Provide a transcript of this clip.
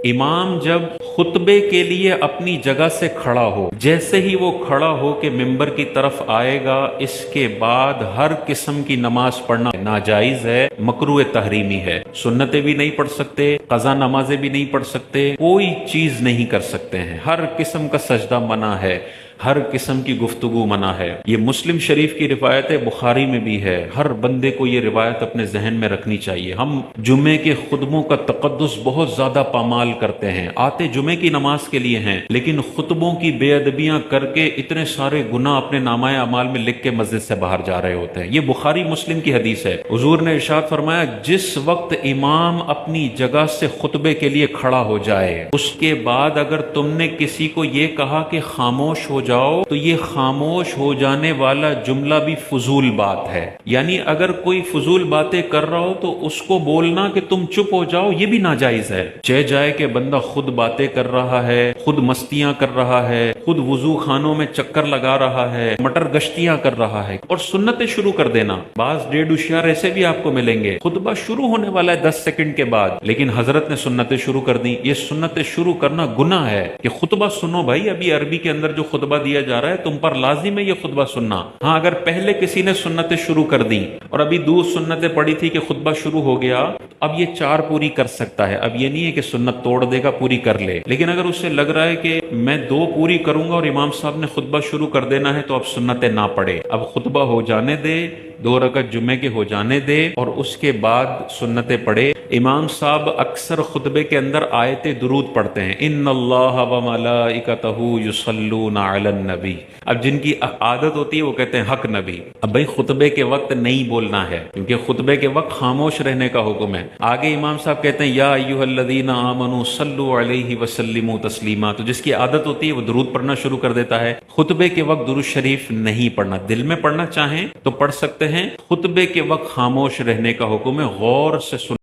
امام جب خطبے کے لیے اپنی جگہ سے کھڑا ہو، جیسے ہی وہ کھڑا ہو کے ممبر کی طرف آئے گا، اس کے بعد ہر قسم کی نماز پڑھنا ناجائز ہے، مکروہ تحریمی ہے۔ سنتیں بھی نہیں پڑھ سکتے، قضا نمازیں بھی نہیں پڑھ سکتے، کوئی چیز نہیں کر سکتے ہیں، ہر قسم کا سجدہ منع ہے، ہر قسم کی گفتگو منع ہے۔ یہ مسلم شریف کی روایت ہے، بخاری میں بھی ہے۔ ہر بندے کو یہ روایت اپنے ذہن میں رکھنی چاہیے۔ ہم جمعے کے خطبوں کا تقدس بہت زیادہ پامال کرتے ہیں، آتے جمعے کی نماز کے لیے ہیں، لیکن خطبوں کی بے ادبیاں کر کے اتنے سارے گناہ اپنے نامہ اعمال میں لکھ کے مسجد سے باہر جا رہے ہوتے ہیں۔ یہ بخاری مسلم کی حدیث ہے۔ حضور نے ارشاد فرمایا، جس وقت امام اپنی جگہ سے خطبے کے لیے کھڑا ہو جائے، اس کے بعد اگر تم نے کسی کو یہ کہا کہ خاموش ہو جاؤ، تو یہ خاموش ہو جانے والا جملہ بھی فضول بات ہے۔ یعنی اگر کوئی فضول باتیں کر رہا ہو تو اس کو بولنا کہ تم چپ ہو جاؤ، یہ بھی ناجائز ہے۔ چہ جائے کہ بندہ خود باتیں کر رہا ہے، خود مستیاں کر رہا ہے، خود وضو خانوں میں چکر لگا رہا ہے، مٹر گشتیاں کر رہا ہے، اور سنتیں شروع کر دینا۔ بعض ڈیڑھ ہوشیار ایسے بھی آپ کو ملیں گے، خطبہ شروع ہونے والا ہے 10 سیکنڈ کے بعد، لیکن حضرت نے سنتیں شروع کر دی۔ یہ سنتیں شروع کرنا گناہ ہے کہ خطبہ سنو بھائی، ابھی عربی کے اندر جو خطبہ دیا جا رہا ہے تم پر لازم ہے یہ خطبہ سننا۔ ہاں، اگر پہلے کسی نے سنتیں شروع کر دی اور ابھی دو سنتیں پڑھی تھی کہ خطبہ شروع ہو گیا، اب یہ 4 پوری کر سکتا ہے۔ اب یہ نہیں ہے کہ سنت توڑ دے گا، پوری کر لے، لیکن اگر اسے لگ رہا ہے کہ میں 2 پوری کروں گا اور امام صاحب نے خطبہ شروع کر دینا ہے، تو اب سنتیں نہ پڑھے، اب خطبہ ہو جانے دے، 2 رکعت جمعے کے ہو جانے دے، اور اس کے بعد سنتیں پڑھے۔ امام صاحب اکثر خطبے کے اندر آیت درود پڑھتے ہیں، ان اللہ و ملائکتہ یصلون علی النبی۔ اب جن کی عادت ہوتی ہے وہ کہتے ہیں حق نبی۔ اب بھائی خطبے کے وقت نہیں بولنا ہے، کیونکہ خطبے کے وقت خاموش رہنے کا حکم ہے۔ آگے امام صاحب کہتے ہیں یا ایھا الذین آمنوا صلوا علیہ وسلموا تسلیما، تو جس کی عادت ہوتی ہے وہ درود پڑھنا شروع کر دیتا ہے۔ خطبے کے وقت درود شریف نہیں پڑھنا، دل میں پڑھنا چاہیں تو پڑھ سکتے ہیں، خطبے کے وقت خاموش رہنے کا حکم ہے، غور سے